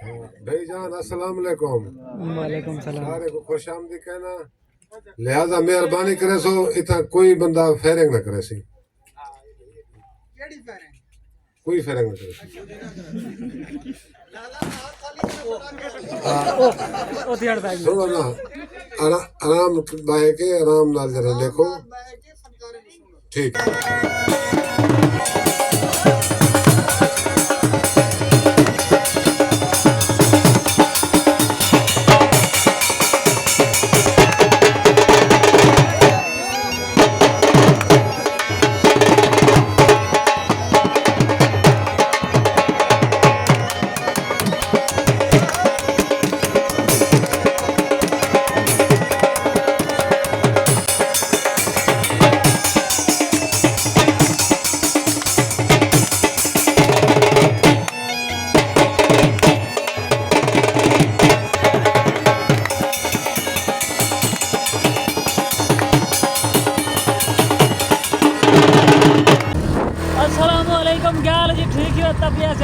भाईजान अस्सलाम वालेकुम। वालेकुम सलाम। सारे को खुश आमदी कहना, लिहाजा मेहरबानी करे सो इतना कोई बंदा फेरिंग न करे सी, कोई फेरिंग न करे सी। सुनो ना, आराम बाहे के आराम नाल जरा देखो, ठीक है।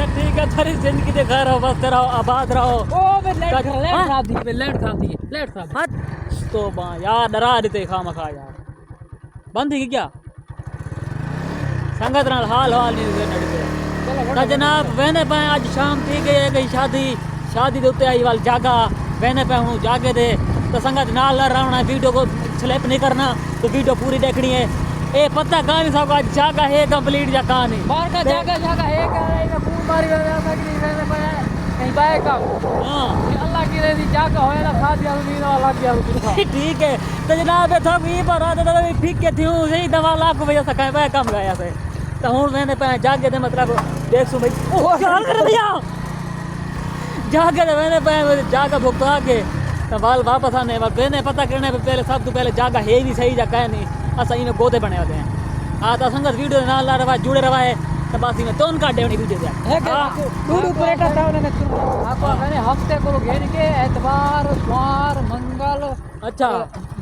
ठीक है, थोड़ी जिंदगी दे घर हो, बस रहो, आबाद रहो। तो यार डरा देते खामा खा यार, बंद ही क्या संगत नाल हाल हाल नहीं तो जनाब वेने पे आज शाम थी गई शादी दे उत्ते आई वाल जागा वेने पे हूँ जागे दे तो संगत नाल रहना, वीडियो को स्लिप नहीं करना, तो वीडियो पूरी देखनी है। ए पता कहानी सब आज जागा है कंप्लीट या कहानी बाहर का जागा है का पूरी मारी कहीं बाय का। हां अल्लाह की रही जागा होए ना खाद या मीन वाला गया ठीक है। तो जनाब ये थक ये पर आता तो ठीक के थी सही दवा लाख रुपया सका बाय कम गया से तो हुन मैंने पे जागे दे मतलब देख सु भाई ओ क्या कर दिया जागे दे मैंने पे जागा भुगता के तो बाल वापस आने मैंने पता करने पे पहले सब तो पहले जागा है नहीं सही जगह है नहीं असाई में गोदे बने होते हैं। आ तो संगत वीडियो नाल ला रहा जुड़े रहा है तो बासी में तोन काटे होनी दूजे जा है क्या टूडू परेटा था उन्होंने आपको मैंने हफ्ते को घेर के एतवार सोमवार मंगल अच्छा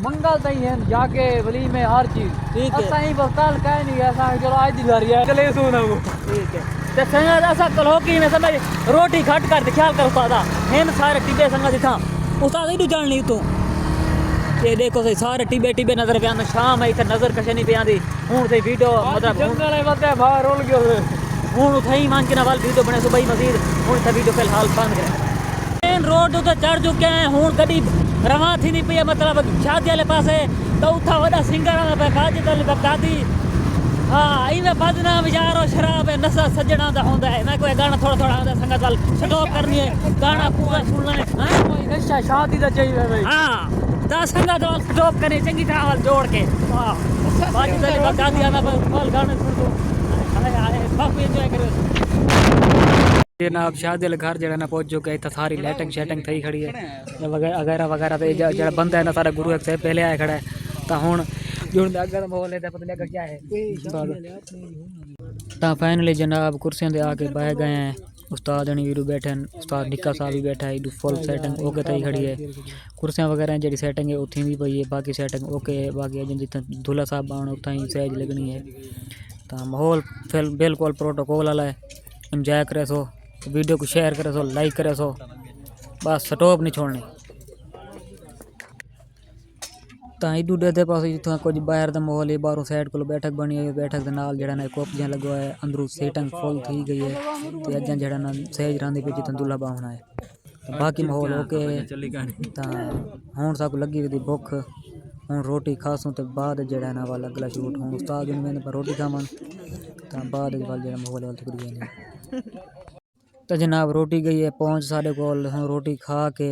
मंगल तई है जाके वली में हर चीज ठीक है असाई बकाल कह नहीं ऐसा चलो आज दिलारी है चले सुना वो ठीक है। तो संगत ऐसा कलो कि मैं समझ रोटी घट कर ख्याल कर पादा हेन सारे टिबे संगत था उस्ताद ही जान नहीं तू ये देखो सही सारे टिबे टिबे नजर पे आना शाम है इधर नजर कशे नहीं पे आंदी हुन से वीडियो मतलब जंगल है बते बाहर रोल गयो हुन उठाई मान के ना वाल वीडियो बने सुबह मजीद हुन से वीडियो फिलहाल बंद है। मेन रोड तो चढ़ चुके हैं हुन गड्डी रवा थी नहीं पे मतलब शादी वाले पासे तो उठा वडा सिंगर पे काजी तल बकादी हां इने बदना विचारो शराब है नशा सजना दा होंदा है मैं कोई गाना थोड़ा थोड़ा आंदा संगत वाल स्टॉप करनी है गाना पूरा सुनना है हां कोई नशा शादी दा चाहिए भाई हां दा संगत वाल स्टॉप करे चंगी तरह वाल जोड़ के वाह बाकी चले बकादी आना पर गाने सुन दो हाय सब एंजॉय करो। ये ना अब शादी वाले घर जरा ना पहुंच चुके हैं, सारी लाइटिंग शेटिंग थी खड़ी है वगैरह वगैरह तो जरा बंदा है ना सारा गुरु से पहले आया खड़ा है तो हुन जुड़ अगर माहौल है पता लगा क्या है तो फाइनली जनाब कुर्सियां दे आके बैठ गए हैं। उस्ताद अनी वीरू बैठे उस्ताद निक्का साहब भी बैठा है फुल सेटिंग ओके तई खड़ी है कुर्सियां वगैरह जी सेटिंग है उठी भी पई है बाकी सेटिंग ओके है बाकी जितना दूल्हा साहब आने उतना ही सहज लगनी है तो माहौल फिर बिल्कुल प्रोटोकॉल वाला है। एंजॉय करे सो वीडियो को शेयर करे सो लाइक करे सो बस स्टॉप नहीं छोड़नी तो इधू डे पास जितना कुछ बाहर का माहौल है बाहरों साइड को बैठक बनी है बैठक के नाल जरा ना कोप जहाँ लगवा है अंदरों सीटिंग फुल थी गई है तो अजा जरा ना सहज रही पे जितना दूल्हा बाहना है तो बाकी माहौल ओके तो हूँ सब लगी हुई भुख हूँ रोटी खासूँ तो बाद जरा ना वाल अगला शूट हूँ उस्ताद मैंने पर रोटी खावन तो बाद वाल जरा माहौल वाल थोड़ी गई तो जनाब रोटी गई है पहुँच साढ़े को हूँ रोटी खा के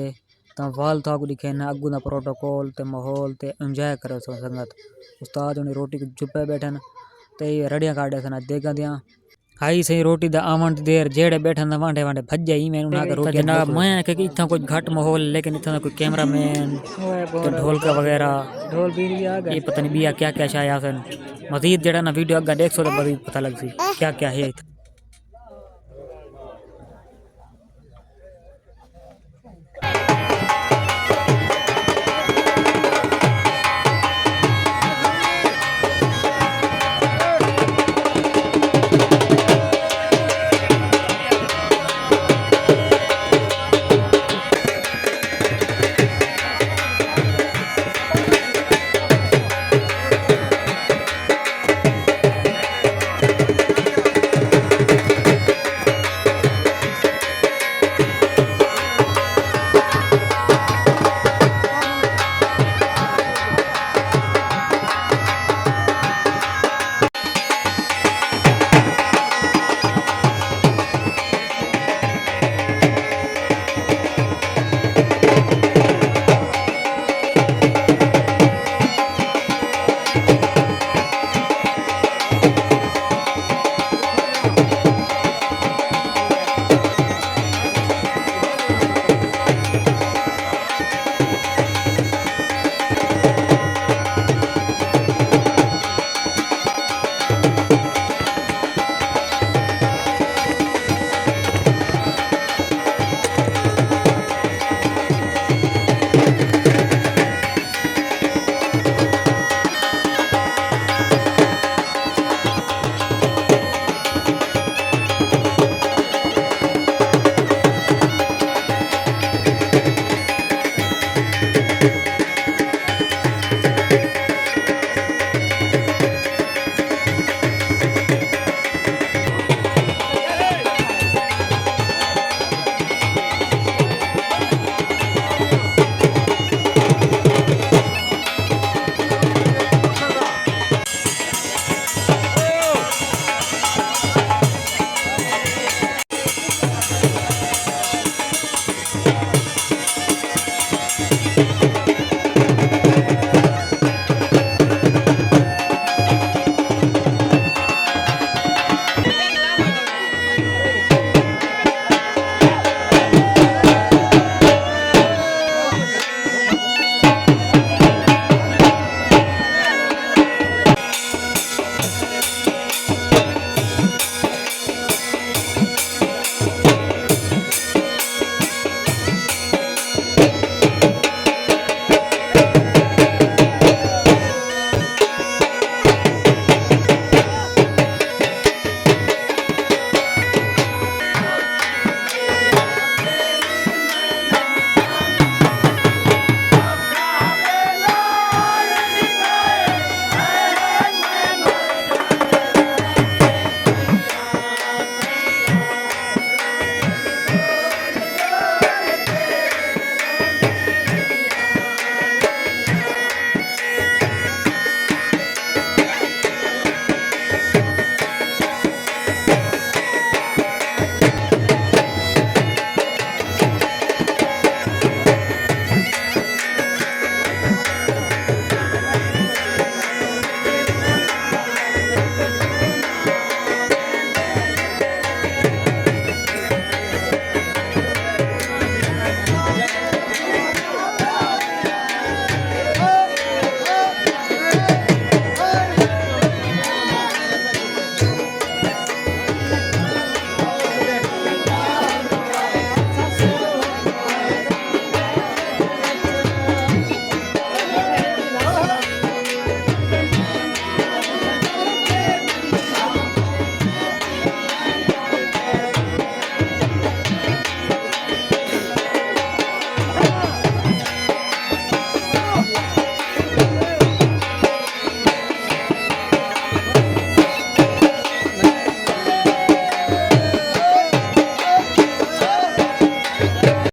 तो वाल था को दिखे ना अगू का प्रोटोकॉल ते माहौल ते एंजॉय करे सो संगत उस्ताद उन्हें रोटी को चुप्पे बैठे तो ये रड़ियाँ काटे सन देगा दियाँ आई सही रोटी दा आवन देर जेड़े बैठे ना वांडे वांडे भज्जे ही मैंने उन्हें रोटी जनाब मैं कि इतना कुछ घट माहौल लेकिन इतना कोई कैमरा मैन तो ढोलका वगैरह ढोल भी आ गए ये पता नहीं बिया क्या क्या शाया सन मजीद जड़ा ना वीडियो अगर देख सो तो बड़ी पता लग सी क्या क्या है।